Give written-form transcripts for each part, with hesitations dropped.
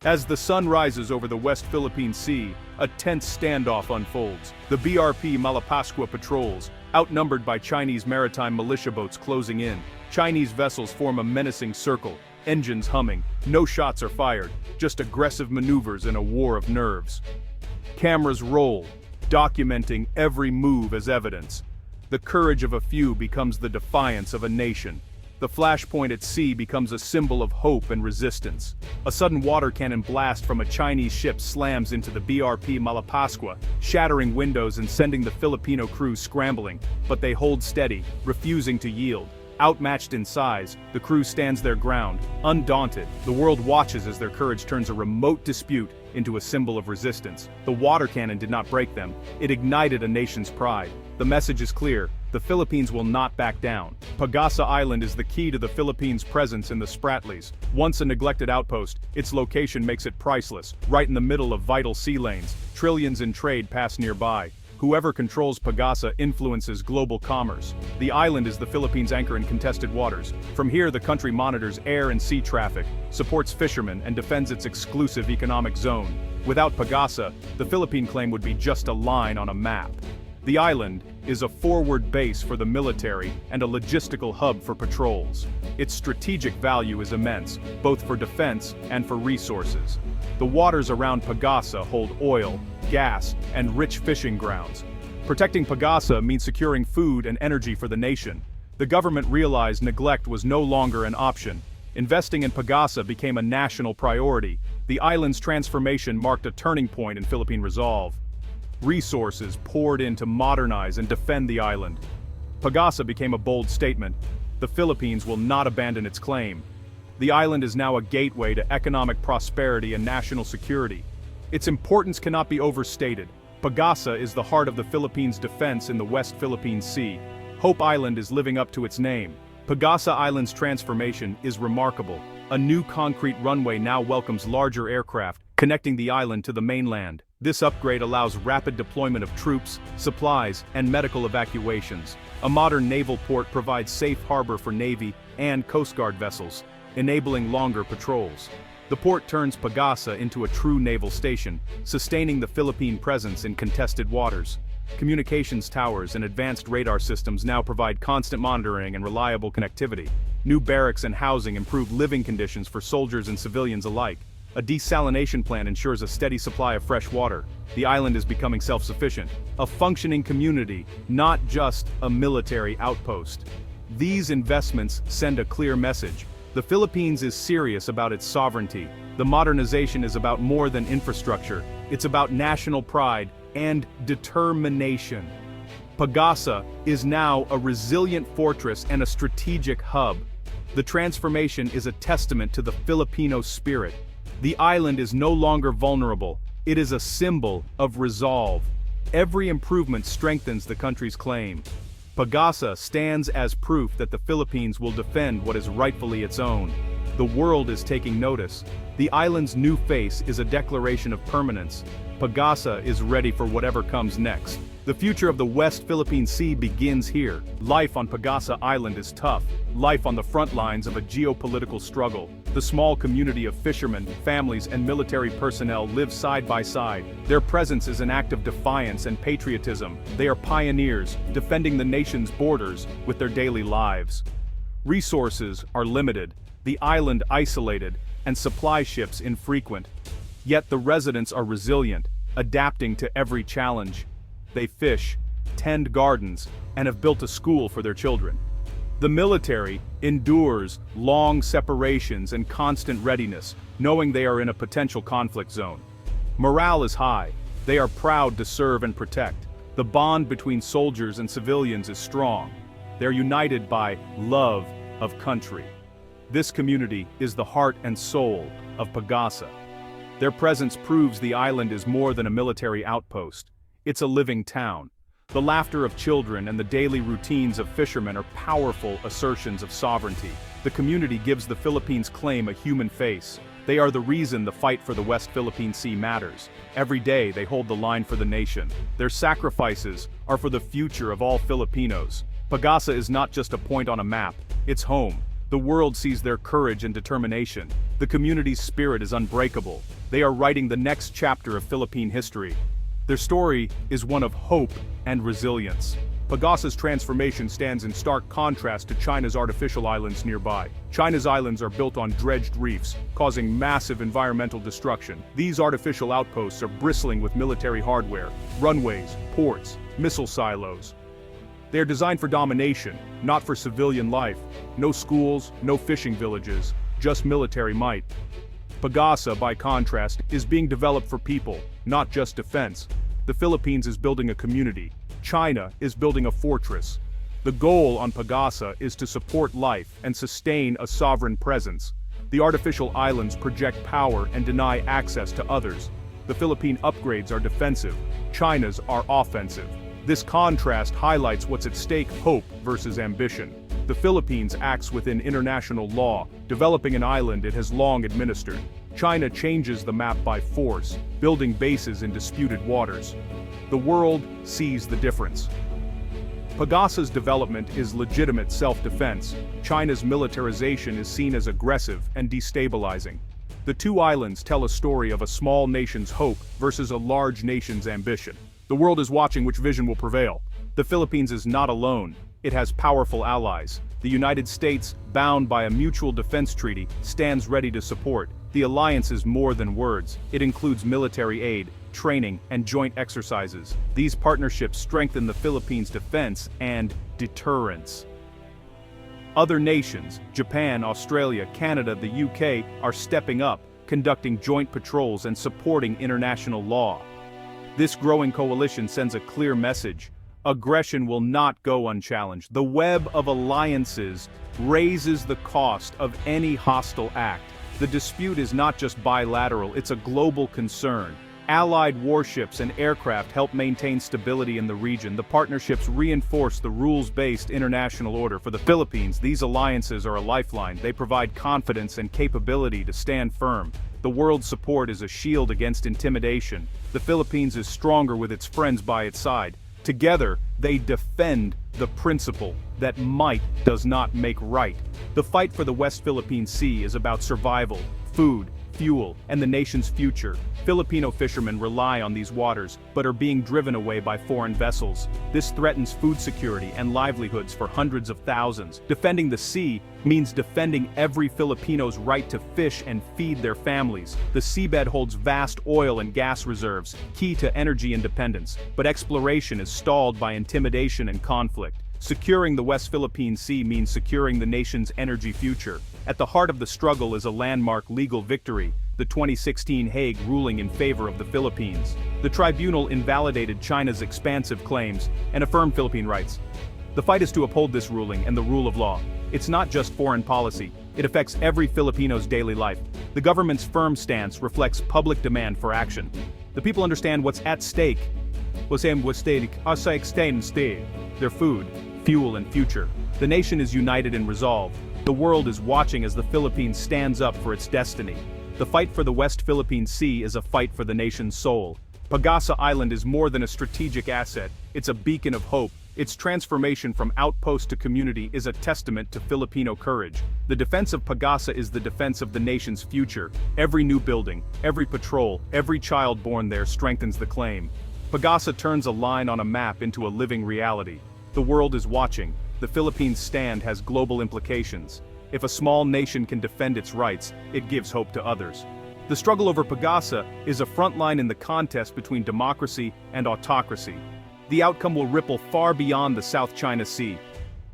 As the sun rises over the West Philippine Sea, a tense standoff unfolds. The BRP Malapascua patrols, outnumbered by Chinese maritime militia boats closing in. Chinese vessels form a menacing circle, engines humming. No shots are fired, just aggressive maneuvers in a war of nerves. Cameras roll, documenting every move as evidence. The courage of a few becomes the defiance of a nation. The flashpoint at sea becomes a symbol of hope and resistance. A sudden water cannon blast from a Chinese ship slams into the BRP Malapascua, shattering windows and sending the Filipino crew scrambling, but they hold steady, refusing to yield. Outmatched in size, the crew stands their ground, undaunted. The world watches as their courage turns a remote dispute into a symbol of resistance. The water cannon did not break them, it ignited a nation's pride. The message is clear: the Philippines will not back down. Pagasa Island is the key to the Philippines' presence in the Spratlys. Once a neglected outpost, its location makes it priceless, right in the middle of vital sea lanes. Trillions in trade pass nearby. Whoever controls Pagasa influences global commerce. The island is the Philippines' anchor in contested waters. From here, the country monitors air and sea traffic, supports fishermen, and defends its exclusive economic zone. Without Pagasa, the Philippine claim would be just a line on a map. The island is a forward base for the military and a logistical hub for patrols. Its strategic value is immense, both for defense and for resources. The waters around Pagasa hold oil, gas, and rich fishing grounds. Protecting Pagasa means securing food and energy for the nation. The government realized neglect was no longer an option. Investing in Pagasa became a national priority. The island's transformation marked a turning point in Philippine resolve. Resources poured in to modernize and defend the island. Pagasa became a bold statement: the Philippines will not abandon its claim. The island is now a gateway to economic prosperity and national security. Its importance cannot be overstated. Pagasa is the heart of the Philippines' defense in the West Philippine Sea. Hope Island is living up to its name. Pagasa Island's transformation is remarkable. A new concrete runway now welcomes larger aircraft, connecting the island to the mainland. This upgrade allows rapid deployment of troops, supplies, and medical evacuations. A modern naval port provides safe harbor for Navy and Coast Guard vessels, enabling longer patrols. The port turns Pagasa into a true naval station, sustaining the Philippine presence in contested waters. Communications towers and advanced radar systems now provide constant monitoring and reliable connectivity. New barracks and housing improve living conditions for soldiers and civilians alike. A desalination plant ensures a steady supply of fresh water. The island is becoming self-sufficient, a functioning community, not just a military outpost. These investments send a clear message. The Philippines is serious about its sovereignty. The modernization is about more than infrastructure. It's about national pride and determination. Pagasa is now a resilient fortress and a strategic hub. The transformation is a testament to the Filipino spirit. The island is no longer vulnerable. It is a symbol of resolve. Every improvement strengthens the country's claim. Pagasa stands as proof that the Philippines will defend what is rightfully its own. The world is taking notice. The island's new face is a declaration of permanence. Pagasa is ready for whatever comes next. The future of the West Philippine Sea begins here. Life on Pagasa Island is tough. Life on the front lines of a geopolitical struggle. The small community of fishermen, families, and military personnel live side by side. Their presence is an act of defiance and patriotism. They are pioneers, defending the nation's borders with their daily lives. Resources are limited, the island isolated, and supply ships infrequent. Yet the residents are resilient, adapting to every challenge. They fish, tend gardens, and have built a school for their children. The military endures long separations and constant readiness, knowing they are in a potential conflict zone. Morale is high. They are proud to serve and protect. The bond between soldiers and civilians is strong. They're united by love of country. This community is the heart and soul of Pagasa. Their presence proves the island is more than a military outpost. It's a living town. The laughter of children and the daily routines of fishermen are powerful assertions of sovereignty. The community gives the Philippines' claim a human face. They are the reason the fight for the West Philippine Sea matters. Every day they hold the line for the nation. Their sacrifices are for the future of all Filipinos. Pagasa is not just a point on a map, it's home. The world sees their courage and determination. The community's spirit is unbreakable. They are writing the next chapter of Philippine history. Their story is one of hope and resilience. Pagasa's transformation stands in stark contrast to China's artificial islands nearby. China's islands are built on dredged reefs, causing massive environmental destruction. These artificial outposts are bristling with military hardware, runways, ports, missile silos. They are designed for domination, not for civilian life. No schools, no fishing villages, just military might. Pagasa, by contrast, is being developed for people, not just defense. The Philippines is building a community. China is building a fortress. The goal on Pagasa is to support life and sustain a sovereign presence. The artificial islands project power and deny access to others. The Philippine upgrades are defensive. China's are offensive. This contrast highlights what's at stake: hope versus ambition. The Philippines acts within international law, developing an island it has long administered. China changes the map by force, building bases in disputed waters. The world sees the difference. Pagasa's development is legitimate self-defense. China's militarization is seen as aggressive and destabilizing. The two islands tell a story of a small nation's hope versus a large nation's ambition. The world is watching which vision will prevail. The Philippines is not alone. It has powerful allies. The United States, bound by a mutual defense treaty, stands ready to support. The alliance is more than words. It includes military aid, training, and joint exercises. These partnerships strengthen the Philippines' defense and deterrence. Other nations, Japan, Australia, Canada, the UK, are stepping up, conducting joint patrols and supporting international law. This growing coalition sends a clear message. Aggression will not go unchallenged. The web of alliances raises the cost of any hostile act. The dispute is not just bilateral, it's a global concern. Allied warships and aircraft help maintain stability in the region. The partnerships reinforce the rules-based international order. For the Philippines, these alliances are a lifeline. They provide confidence and capability to stand firm. The world's support is a shield against intimidation. The Philippines is stronger with its friends by its side. Together, they defend the principle that might does not make right. The fight for the West Philippine Sea is about survival, food, fuel, and the nation's future. Filipino fishermen rely on these waters, but are being driven away by foreign vessels. This threatens food security and livelihoods for hundreds of thousands. Defending the sea means defending every Filipino's right to fish and feed their families. The seabed holds vast oil and gas reserves, key to energy independence, but exploration is stalled by intimidation and conflict. Securing the West Philippine Sea means securing the nation's energy future. At the heart of the struggle is a landmark legal victory, the 2016 Hague ruling in favor of the Philippines. The tribunal invalidated China's expansive claims and affirmed Philippine rights. The fight is to uphold this ruling and the rule of law. It's not just foreign policy, it affects every Filipino's daily life. The government's firm stance reflects public demand for action. The people understand what's at stake. Their food, fuel, and future. The nation is united in resolve. The world is watching as the Philippines stands up for its destiny. The fight for the West Philippine Sea is a fight for the nation's soul. Pagasa Island is more than a strategic asset, it's a beacon of hope. Its transformation from outpost to community is a testament to Filipino courage. The defense of Pagasa is the defense of the nation's future. Every new building, every patrol, every child born there strengthens the claim. Pagasa turns a line on a map into a living reality. The world is watching. The Philippines' stand has global implications. If a small nation can defend its rights, it gives hope to others. The struggle over Pagasa is a front line in the contest between democracy and autocracy. The outcome will ripple far beyond the South China Sea.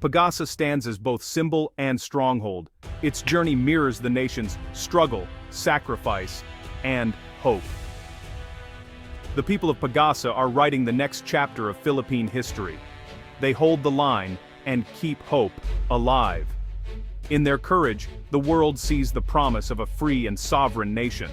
Pagasa stands as both symbol and stronghold. Its journey mirrors the nation's struggle, sacrifice, and hope. The people of Pagasa are writing the next chapter of Philippine history. They hold the line and keep hope alive. In their courage, the world sees the promise of a free and sovereign nation.